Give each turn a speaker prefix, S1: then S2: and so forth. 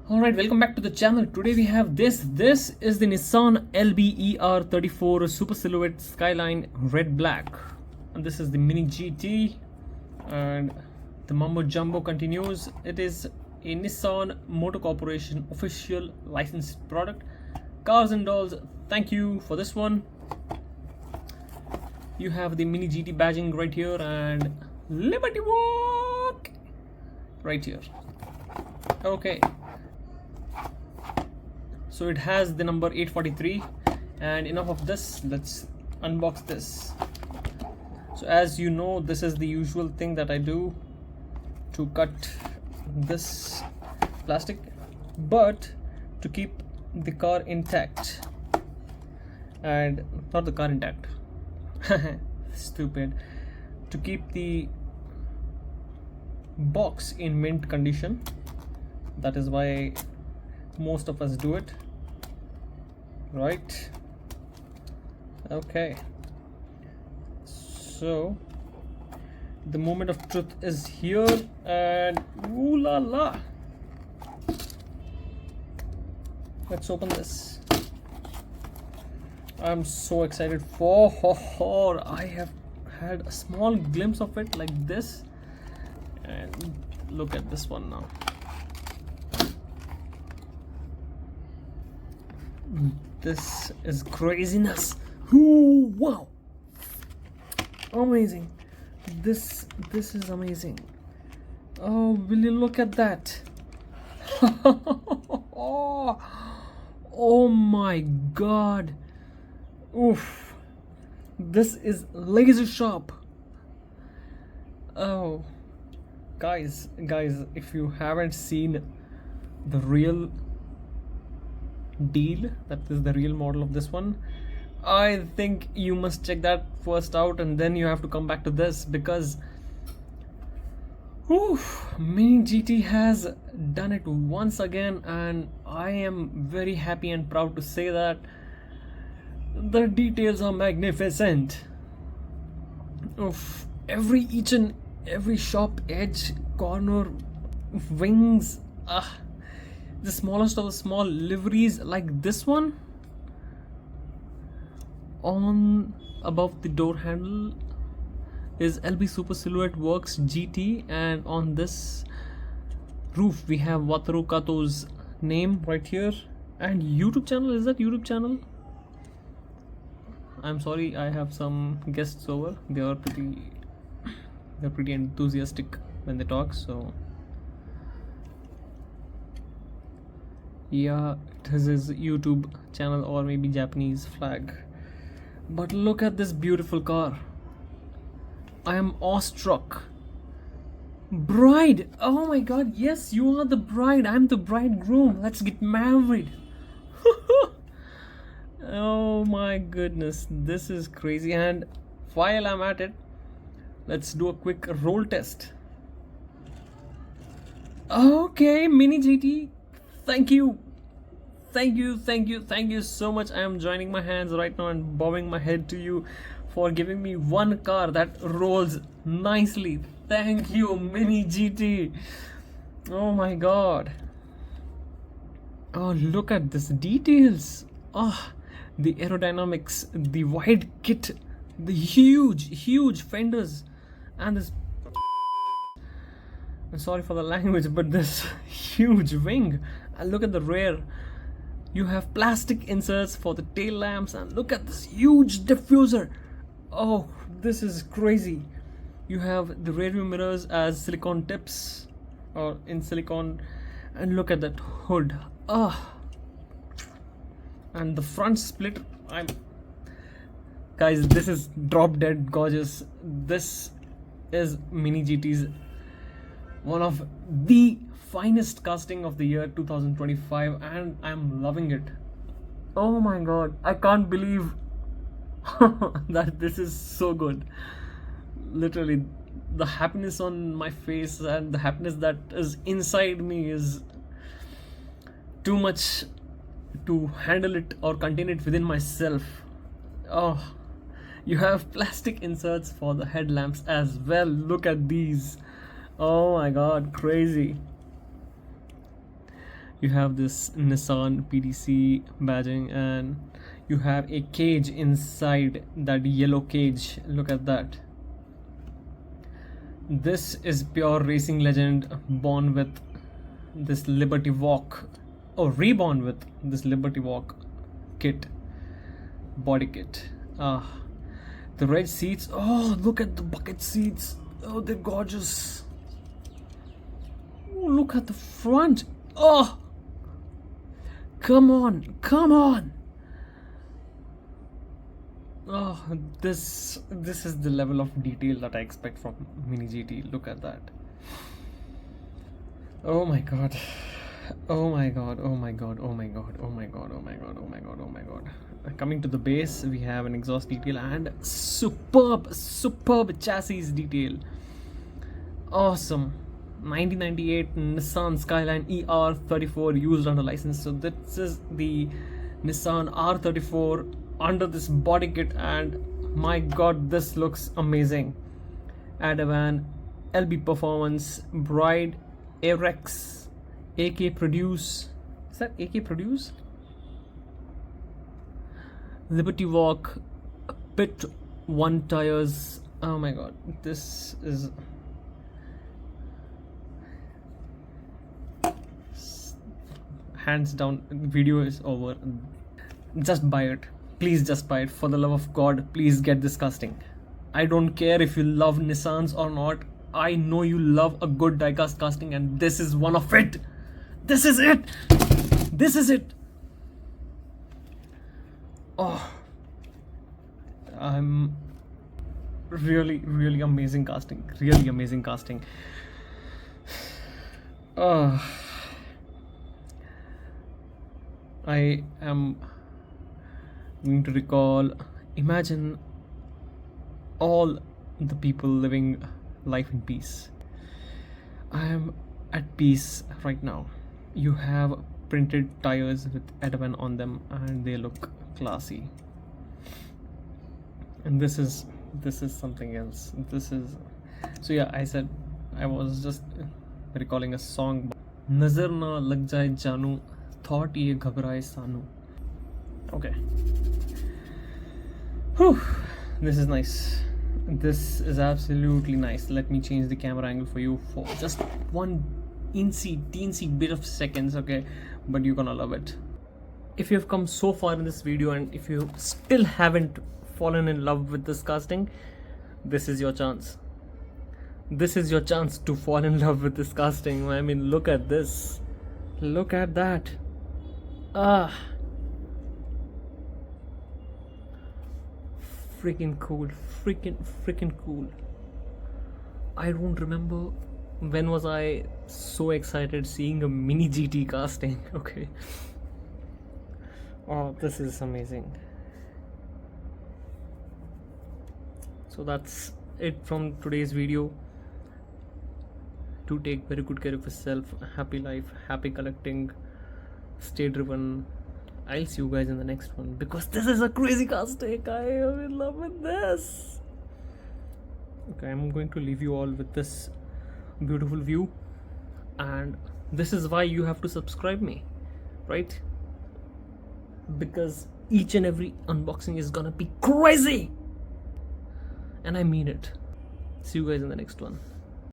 S1: Alright, welcome back to the channel. Today we have this. This is the Nissan LB-ER34 Super Silhouette Skyline Red Black. And this is the MiniGT. And the Mumbo Jumbo continues. It is a Nissan Motor Corporation official licensed product. Cars and Dolls, thank you for this one. You have the MiniGT badging right here and Liberty Walk right here. Okay. So it has the number 843, and enough of this, let's unbox this. So as you know, this is the usual thing that I do to cut this plastic, but to keep the car intact, and not the car intact, stupid, to keep the box in mint condition. That is why most of us do it, right? Okay, so the moment of truth is here, and ooh la la, let's open this. I'm so excited for I have had a small glimpse of it like this, and look at this one now. This is craziness. Ooh, wow, amazing. This is amazing. Oh, will you look at that? Oh my god. Oof, this is laser sharp. Oh, guys, if you haven't seen the real deal, that is the real model of this one, I think you must check that first out, and then you have to come back to this, because MiniGT has done it once again, and I am very happy and proud to say that the details are magnificent. Each and every sharp edge, corner, wings, the smallest of the small liveries like this one on above the door handle is LB Super Silhouette Works GT, and on this roof we have Wataru Kato's name right here, and YouTube channel. Is that YouTube channel? I'm sorry, I have some guests over. They're pretty enthusiastic when they talk, so yeah, it is his YouTube channel or maybe Japanese flag. But look at this beautiful car. I am awestruck. Bride, oh my god, yes, you are the bride. I'm the bridegroom. Let's get married. Oh my goodness, this is crazy. And while I'm at it, let's do a quick roll test. Okay, MiniGT, thank you so much. I am joining my hands right now and bowing my head to you for giving me one car that rolls nicely. Thank you, MiniGT. Oh my god. Oh, look at this details. The aerodynamics, the wide kit, the huge fenders, and this, I'm sorry for the language, but this huge wing. And look at the rear. You have plastic inserts for the tail lamps, and look at this huge diffuser. Oh, this is crazy. You have the rear view mirrors as silicone tips, or in silicone, and look at that hood. And the front split, guys, this is drop dead gorgeous. This is MiniGT's one of the finest casting of the year 2025, and I'm loving it. Oh my god, I can't believe that this is so good. Literally, the happiness on my face and the happiness that is inside me is too much to handle it or contain it within myself. You have plastic inserts for the headlamps as well. Look at these. Oh my god, crazy. You have this Nissan PDC badging, and you have a cage inside that yellow cage. Look at that. This is pure racing legend, born with this Liberty Walk, or reborn with this Liberty Walk kit, body kit. The red seats. Oh, look at the bucket seats. Oh, they're gorgeous. Oh, look at the front. Oh, come on, come on. Oh, this is the level of detail that I expect from MiniGT. Look at that. Oh my god. Oh my god. Oh my god. Oh my god. Oh my god. Oh my god. Oh my god. Oh my god. Coming to the base, we have an exhaust detail and superb chassis detail. Awesome. 1998 Nissan Skyline ER34 used under license. So this is the Nissan R34 under this body kit, and my god, this looks amazing. Adavan, LB Performance, Bride, Arex, AK Produce. Is that AK Produce? Liberty Walk, Pit 1 tires. Oh my god, this is hands down. Video is over. Just buy it. Please just buy it. For the love of God, please get this casting. I don't care if you love Nissans or not. I know you love a good diecast casting, and this is one of it. This is it. This is it. Oh, I'm really amazing casting. Really amazing casting. I am going to recall, imagine all the people living life in peace. I am at peace right now. You have printed tires with Adavan on them, and they look classy. And this is something else. This is, so yeah, I was just recalling a song, Nazar na lag jaye janu, thought ye ghabraye sanu. Okay. Whew. This is nice. This is absolutely nice. Let me change the camera angle for you for just one teensy bit of seconds, okay? But you're gonna love it. If you've come so far in this video, and if you still haven't fallen in love with this casting, this is your chance. This is your chance to fall in love with this casting. I mean, look at this. Look at that. Freaking cool. Freaking cool. I don't remember when was I so excited seeing a MiniGT casting. Okay. Oh, this is amazing. So that's it from today's video. To take very good care of yourself. Happy life, happy collecting, stay driven. I'll see you guys in the next one, because this is a crazy casting. I am in love with this. Okay, I'm going to leave you all with this beautiful view, and this is why you have to subscribe me, right? Because each and every unboxing is gonna be crazy, and I mean it. See you guys in the next one.